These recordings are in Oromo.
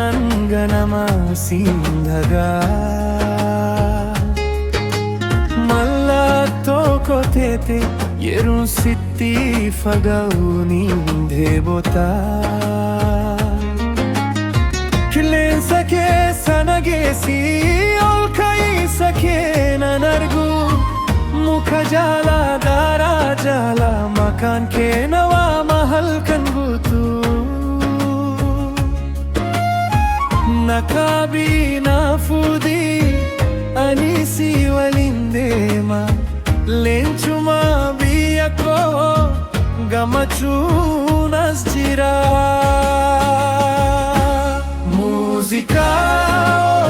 nan ganama sindhagaa mallattoo koteete yeroon sitti faga'uun deebotaa qilleensa keessa nageessi ol ka'iinsa kee nan argu muka jaalaa daaraa jaalaa maqaan kee na waama halkan guutuu nakaabii na fuudhii ani si waliin deema leencuma biyya koo gammachuun as jira. Muuziqaa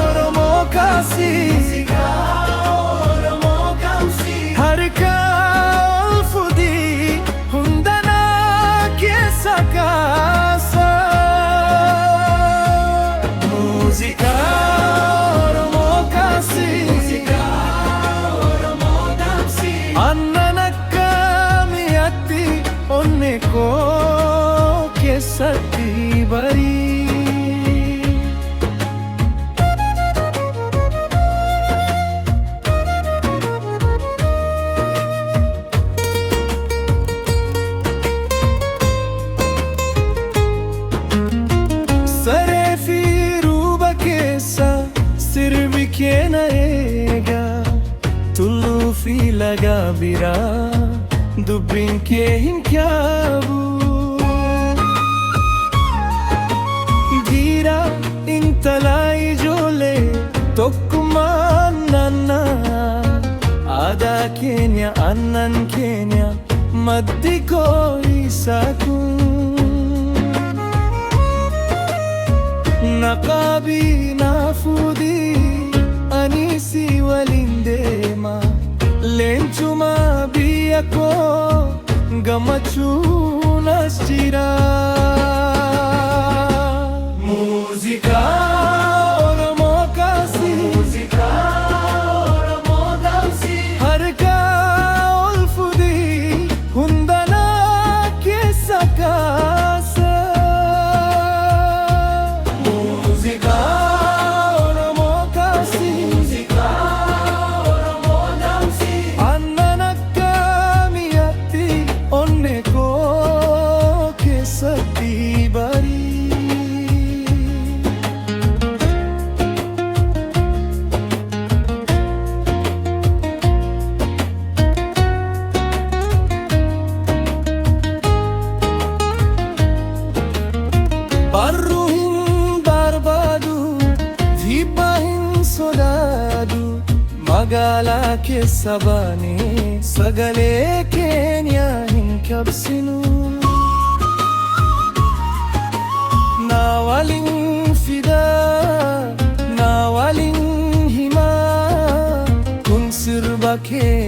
Oromoo kaasii harka ol fuudhii hundanaa keessa kaasa. Muuziqaa Oromoo kaasii aannan akka mi'aatti onnee koo keessatti barii. Saree fi ruuba keessa sirbi kee na eega tulluu fi laga biraa dubbiin kee hin kaabu. Dhiira intala ijoollee tokkummaan naannaa aadaa keenya aannan keenya maddi koo isa kun. Nakaabii na fuudhii ani si waliin deema leencuma biyya koo gammachuun as jira. Muuziqaa Oromoo kaasii harka ol fuudhii hundanaa keessa kaasa. Barruu hin barbaadu dhiibbaa hin sodaadu magaalaa keessa baanee sagalee keenya hin cabsinu. Na waliin fidaa na waliin himaa kun sirba kee